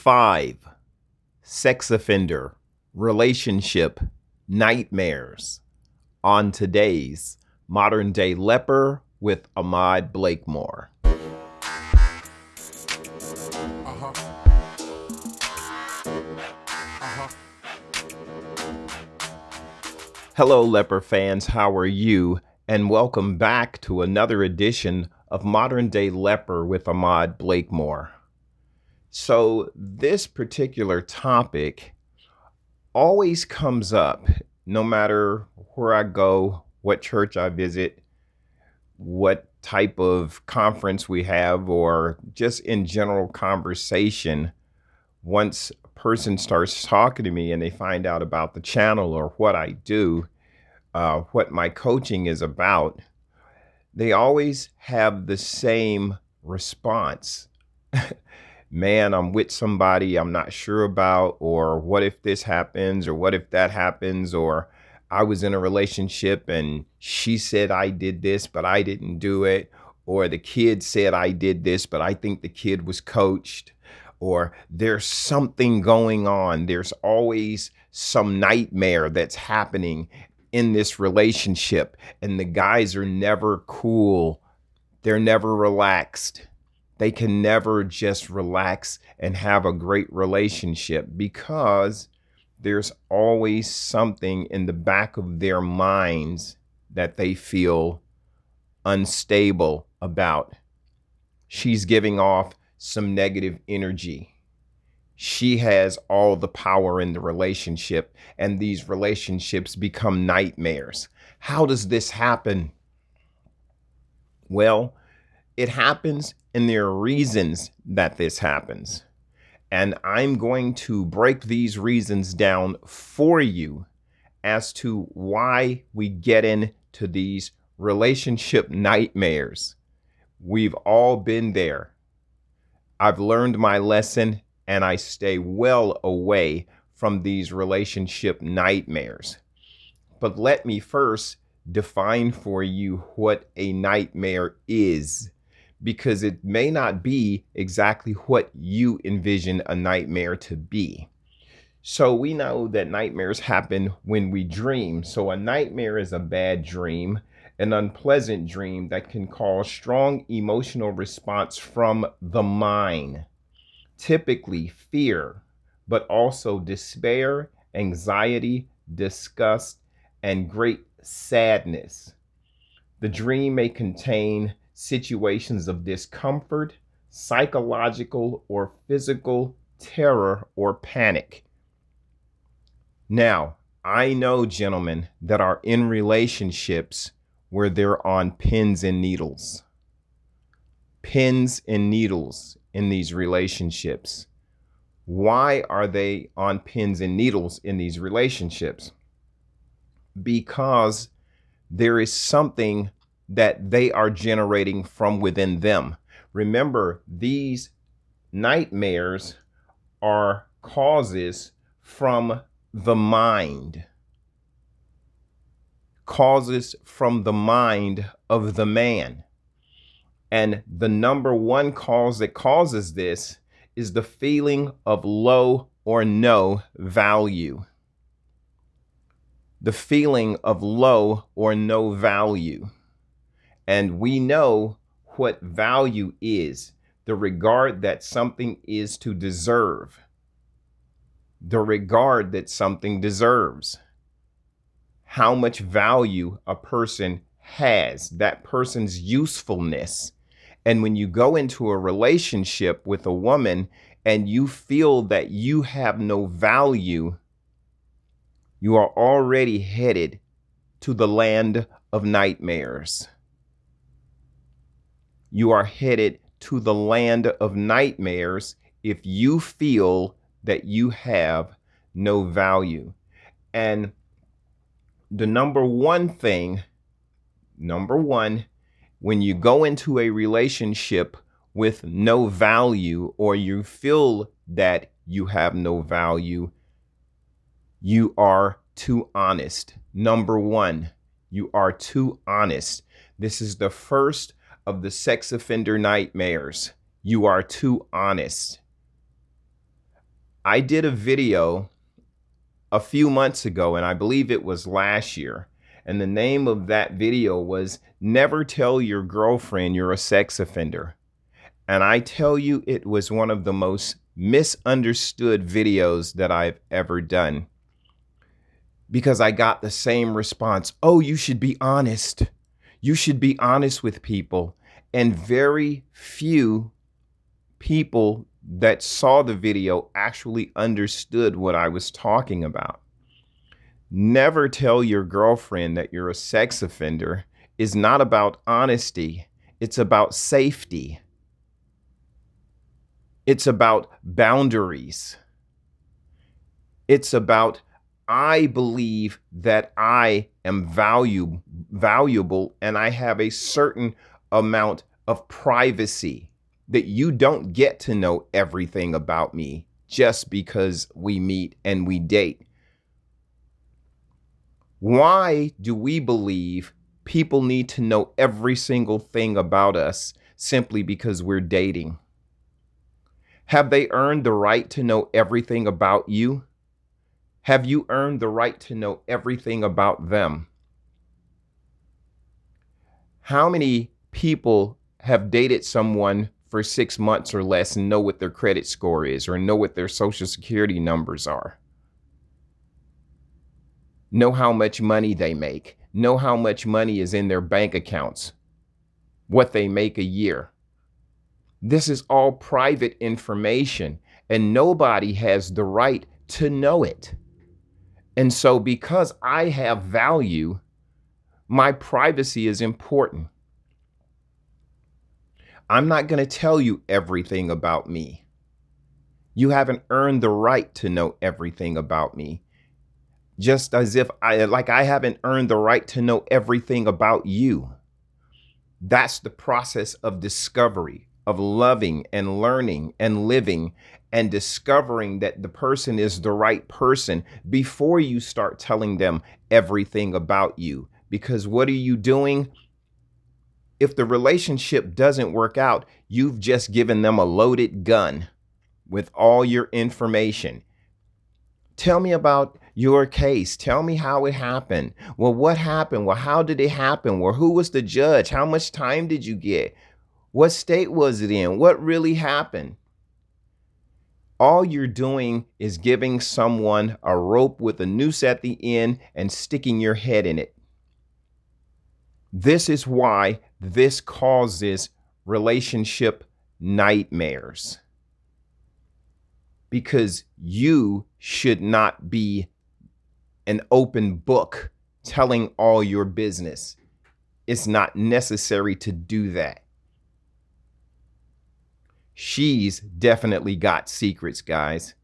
5 sex offender relationship nightmares on today's Modern Day Leper with Ahmad Blakemore. Hello, Leper fans. How are you? And welcome back to another edition of Modern Day Leper with Ahmad Blakemore. So this particular topic always comes up no matter where I go, what church I visit, what type of conference we have, or just in general conversation. Once a person starts talking to me and they find out about the channel or what I do, what my coaching is about, they always have the same response. Man, I'm with somebody I'm not sure about, or what if this happens, or what if that happens, or I was in a relationship and she said I did this, but I didn't do it, or the kid said I did this, but I think the kid was coached, or there's something going on. There's always some nightmare that's happening in this relationship, and the guys are never cool. They're never relaxed. They can never just relax and have a great relationship because there's always something in the back of their minds that they feel unstable about. She's giving off some negative energy. She has all the power in the relationship, and these relationships become nightmares. How does this happen? Well, it happens, and there are reasons that this happens. And I'm going to break these reasons down for you as to why we get into these relationship nightmares. We've all been there. I've learned my lesson, and I stay well away from these relationship nightmares. But let me first define for you what a nightmare is, because it may not be exactly what you envision a nightmare to be. So we know that nightmares happen when we dream. So a nightmare is a bad dream, an unpleasant dream that can cause strong emotional response from the mind. Typically fear, but also despair, anxiety, disgust, and great sadness. The dream may contain situations of discomfort, psychological or physical terror or panic. Now, I know gentlemen that are in relationships where they're on pins and needles. Pins and needles in these relationships. Why are they on pins and needles in these relationships? Because there is something that they are generating from within them. Remember, these nightmares are causes from the mind. Causes from the mind of the man. And the number one cause that causes this is the feeling of low or no value. The feeling of low or no value. And we know what value is, the regard that something is to deserve. The regard that something deserves. How much value a person has, that person's usefulness. And when you go into a relationship with a woman and you feel that you have no value, you are already headed to the land of nightmares. You are headed to the land of nightmares if you feel that you have no value. And the number one, when you go into a relationship with no value, or you feel that you have no value, you are too honest. Number one, you are too honest. This is the first of the sex offender nightmares. You are too honest. I did a video a few months ago, and I believe it was last year. And the name of that video was Never Tell Your Girlfriend You're a Sex Offender. And I tell you, it was one of the most misunderstood videos that I've ever done, because I got the same response. Oh, you should be honest. You should be honest with people. And very few people that saw the video actually understood what I was talking about. Never tell your girlfriend that you're a sex offender is not about honesty. It's about safety. It's about boundaries. It's about, I believe that I am valuable and I have a certain amount of privacy, that you don't get to know everything about me just because we meet and we date. Why do we believe people need to know every single thing about us simply because we're dating? Have they earned the right to know everything about you? Have you earned the right to know everything about them? How many people have dated someone for 6 months or less and know what their credit score is, or know what their social security numbers are? Know how much money they make, know how much money is in their bank accounts, what they make a year. This is all private information, and nobody has the right to know it. And so because I have value, my privacy is important. I'm not going to tell you everything about me. You haven't earned the right to know everything about me. Just as if I haven't earned the right to know everything about you. That's the process of discovery, of loving and learning and living and discovering that the person is the right person before you start telling them everything about you. Because what are you doing? If the relationship doesn't work out, you've just given them a loaded gun with all your information. Tell me about your case. Tell me how it happened. Well, what happened? Well, how did it happen? Well, who was the judge? How much time did you get? What state was it in? What really happened? All you're doing is giving someone a rope with a noose at the end and sticking your head in it. This is why this causes relationship nightmares. Because you should not be an open book telling all your business. It's not necessary to do that. She's definitely got secrets, guys.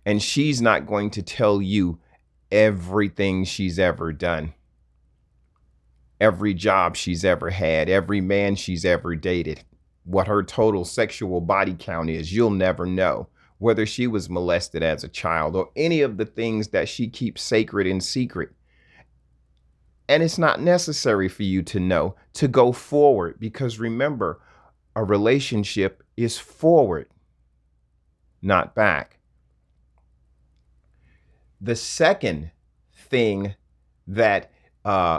And she's not going to tell you everything she's ever done. Every job she's ever had, every man she's ever dated, what her total sexual body count is, you'll never know. Whether she was molested as a child or any of the things that she keeps sacred and secret. And it's not necessary for you to know to go forward, because remember, a relationship is forward, not back. The second thing that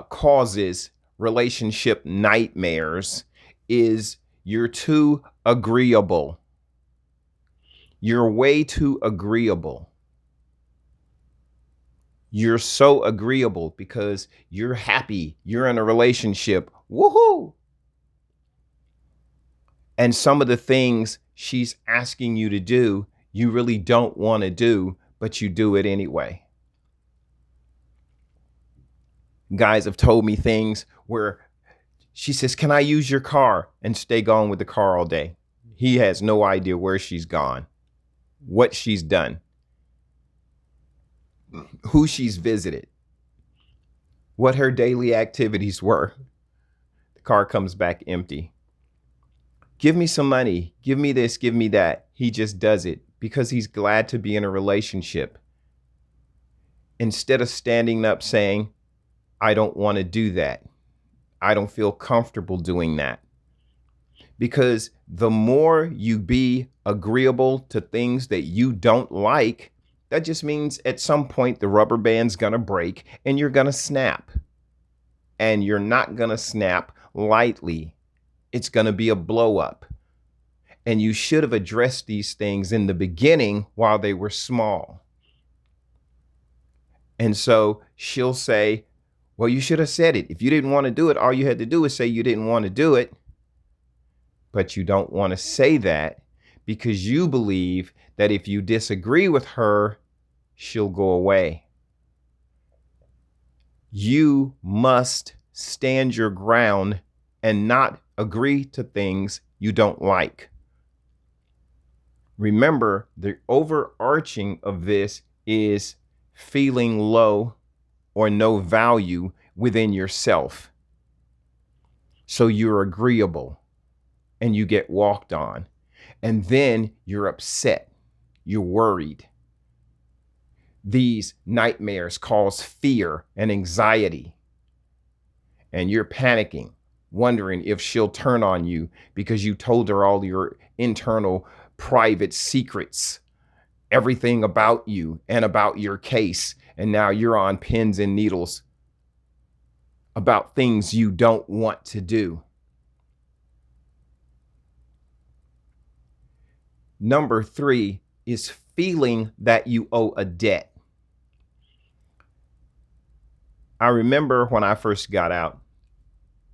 causes relationship nightmares is you're too agreeable. You're way too agreeable. You're so agreeable because you're happy. You're in a relationship. Woohoo! And some of the things she's asking you to do, you really don't want to do, but you do it anyway. Guys have told me things where she says, "Can I use your car?" and stay gone with the car all day. He has no idea where she's gone, what she's done, who she's visited, what her daily activities were. The car comes back empty. Give me some money. Give me this, give me that. He just does it because he's glad to be in a relationship. Instead of standing up saying, "I don't want to do that. I don't feel comfortable doing that." Because the more you be agreeable to things that you don't like, that just means at some point the rubber band's going to break and you're going to snap. And you're not going to snap lightly. It's going to be a blow up. And you should have addressed these things in the beginning while they were small. And so she'll say, well, you should have said it. If you didn't want to do it, all you had to do is say you didn't want to do it. But you don't want to say that because you believe that if you disagree with her, she'll go away. You must stand your ground and not agree to things you don't like. Remember, the overarching of this is feeling low or no value within yourself. So you're agreeable and you get walked on. And then you're upset. You're worried. These nightmares cause fear and anxiety. And you're panicking, wondering if she'll turn on you because you told her all your internal private secrets, everything about you and about your case. And now you're on pins and needles about things you don't want to do. Number 3 is feeling that you owe a debt. I remember when I first got out,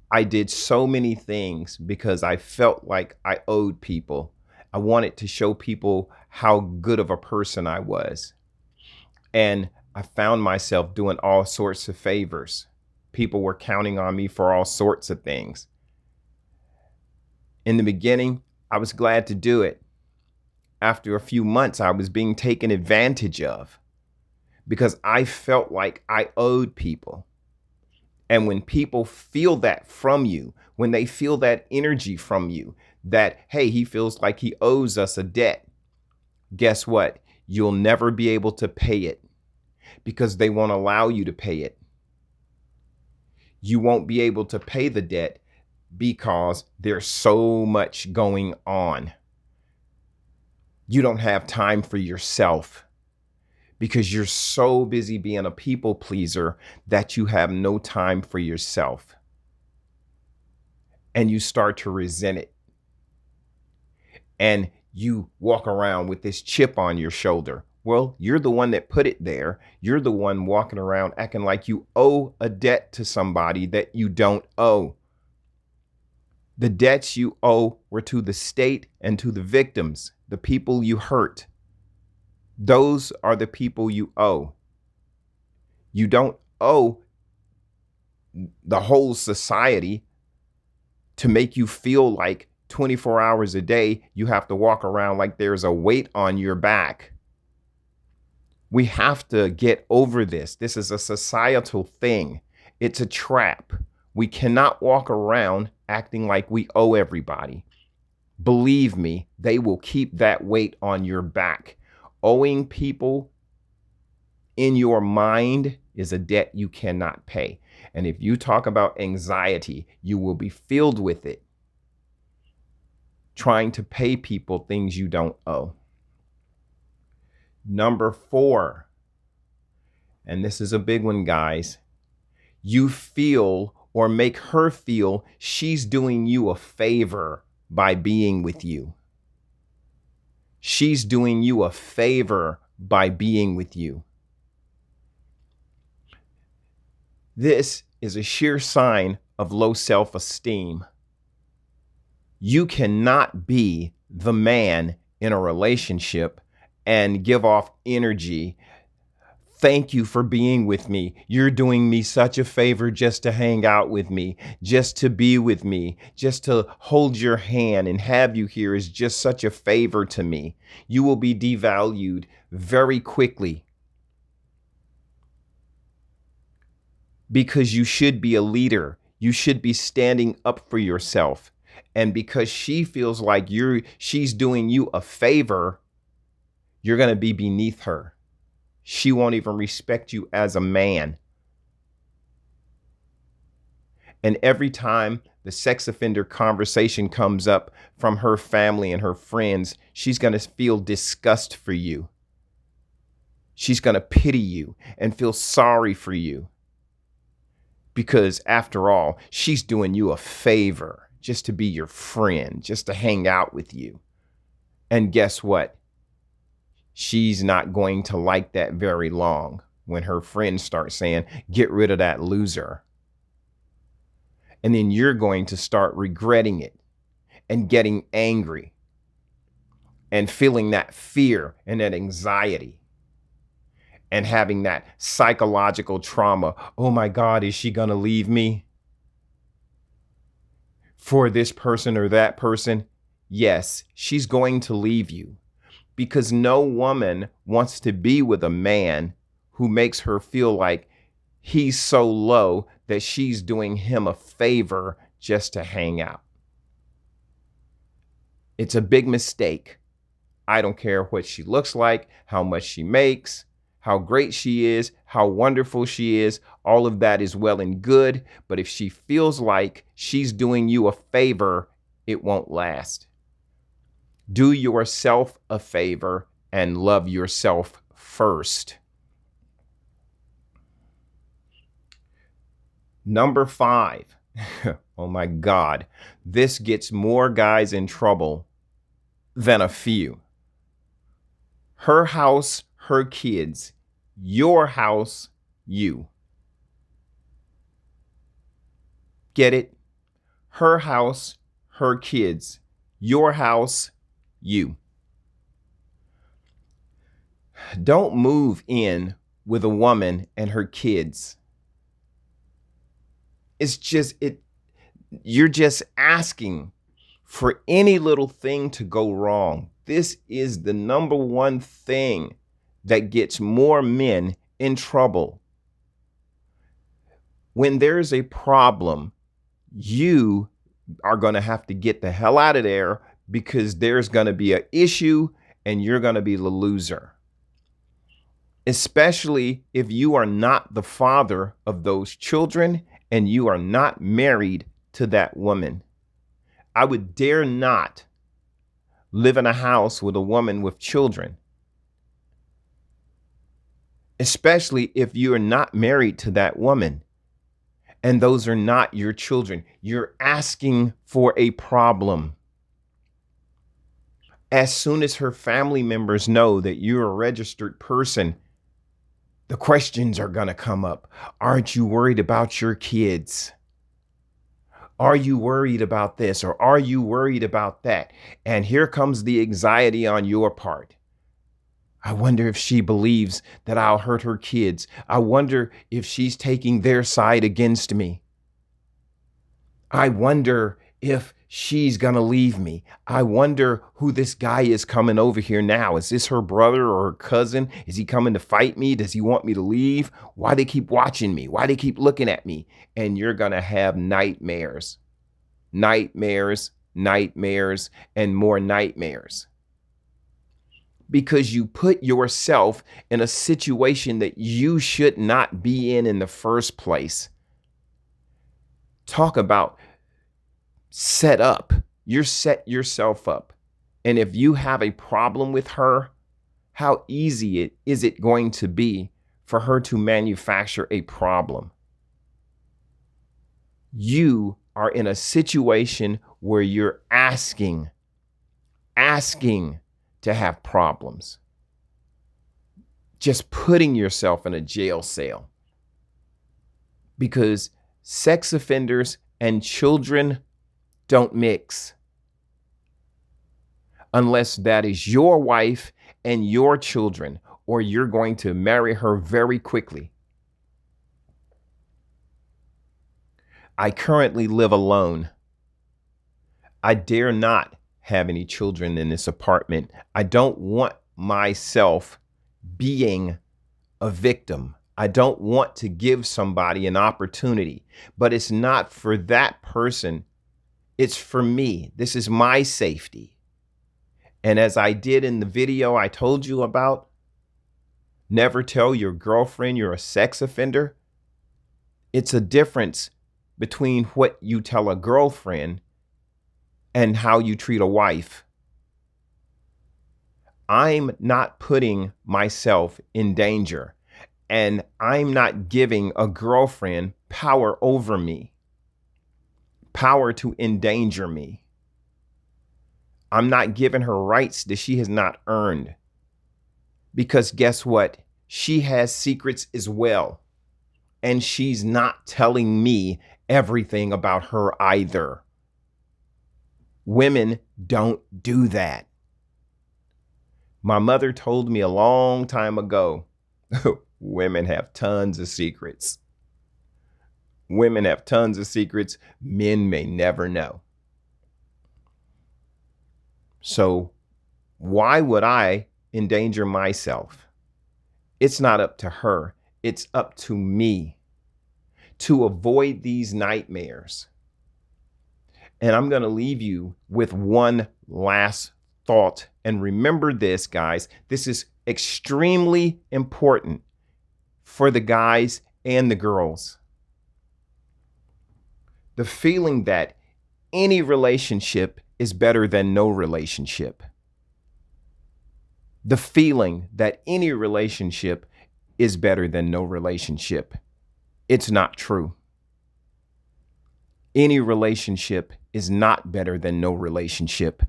I did so many things because I felt like I owed people. I wanted to show people how good of a person I was. And I found myself doing all sorts of favors. People were counting on me for all sorts of things. In the beginning, I was glad to do it. After a few months, I was being taken advantage of because I felt like I owed people. And when people feel that from you, when they feel that energy from you, that, hey, he feels like he owes us a debt, guess what? You'll never be able to pay it because they won't allow you to pay it. You won't be able to pay the debt because there's so much going on. You don't have time for yourself because you're so busy being a people pleaser that you have no time for yourself. And you start to resent it. And you walk around with this chip on your shoulder. Well, you're the one that put it there. You're the one walking around acting like you owe a debt to somebody that you don't owe. The debts you owe were to the state and to the victims, the people you hurt. Those are the people you owe. You don't owe the whole society to make you feel like 24 hours a day you have to walk around like there's a weight on your back. We have to get over this. This is a societal thing. It's a trap. We cannot walk around acting like we owe everybody. Believe me, they will keep that weight on your back. Owing people in your mind is a debt you cannot pay. And if you talk about anxiety, you will be filled with it, trying to pay people things you don't owe. Number 4, and this is a big one, guys. You feel or make her feel she's doing you a favor by being with you. She's doing you a favor by being with you. This is a sheer sign of low self-esteem. You cannot be the man in a relationship and give off energy. Thank you for being with me. You're doing me such a favor just to hang out with me, just to be with me, just to hold your hand and have you here is just such a favor to me. You will be devalued very quickly because you should be a leader. You should be standing up for yourself. And because she feels like she's doing you a favor, you're going to be beneath her. She won't even respect you as a man. And every time the sex offender conversation comes up from her family and her friends, she's going to feel disgust for you. She's going to pity you and feel sorry for you. Because after all, she's doing you a favor just to be your friend, just to hang out with you. And guess what? She's not going to like that very long when her friends start saying, get rid of that loser. And then you're going to start regretting it and getting angry and feeling that fear and that anxiety and having that psychological trauma. Oh my God, is she going to leave me for this person or that person? Yes, she's going to leave you, because no woman wants to be with a man who makes her feel like he's so low that she's doing him a favor just to hang out. It's a big mistake. I don't care what she looks like, how much she makes, how great she is, how wonderful she is. All of that is well and good. But if she feels like she's doing you a favor, it won't last. Do yourself a favor and love yourself first. Number 5. Oh my God. This gets more guys in trouble than a few. Her house, her kids. Your house, you. Get it? Her house, her kids. Your house, you. Don't move in with a woman and her kids. You're just asking for any little thing to go wrong. This is the number one thing that gets more men in trouble. When there's a problem, you are going to have to get the hell out of there, because there's going to be an issue and you're going to be the loser. Especially if you are not the father of those children and you are not married to that woman. I would dare not live in a house with a woman with children, especially if you're not married to that woman and those are not your children. You're asking for a problem. As soon as her family members know that you're a registered person, the questions are going to come up. Aren't you worried about your kids? Are you worried about this, or are you worried about that? And here comes the anxiety on your part. I wonder if she believes that I'll hurt her kids. I wonder if she's taking their side against me. I wonder if she's going to leave me. I wonder who this guy is coming over here now. Is this her brother or her cousin? Is he coming to fight me? Does he want me to leave? Why they keep watching me? Why they keep looking at me? And you're going to have nightmares, nightmares, nightmares, and more nightmares. Because you put yourself in a situation that you should not be in the first place. Talk about set up. You're set yourself up. And if you have a problem with her, how easy is it going to be for her to manufacture a problem? You are in a situation where you're asking to have problems. Just putting yourself in a jail cell. Because sex offenders and children don't mix. Unless that is your wife and your children, or you're going to marry her very quickly. I currently live alone. I dare not have any children in this apartment. I don't want myself being a victim. I don't want to give somebody an opportunity, but it's not for that person. It's for me. This is my safety. And as I did in the video I told you about, never tell your girlfriend you're a sex offender. It's a difference between what you tell a girlfriend and how you treat a wife. I'm not putting myself in danger, and I'm not giving a girlfriend power over me, power to endanger me. I'm not giving her rights that she has not earned. Because guess what? She has secrets as well. And she's not telling me everything about her either. Women don't do that. My mother told me a long time ago, women have tons of secrets. Women have tons of secrets men may never know. So why would I endanger myself? It's not up to her. It's up to me to avoid these nightmares. And I'm going to leave you with one last thought. And remember this, guys. This is extremely important for the guys and the girls. The feeling that any relationship is better than no relationship. The feeling that any relationship is better than no relationship. It's not true. Any relationship is not better than no relationship.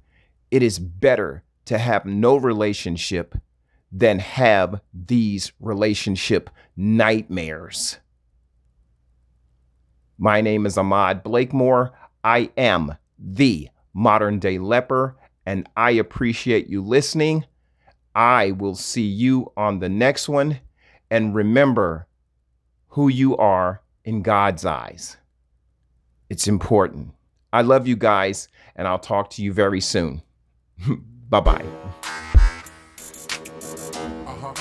It is better to have no relationship than have these relationship nightmares. My name is Ahmad Blakemore. I am the modern day leper, and I appreciate you listening. I will see you on the next one. And remember who you are in God's eyes. It's important. I love you guys, and I'll talk to you very soon. Bye-bye. Uh-huh.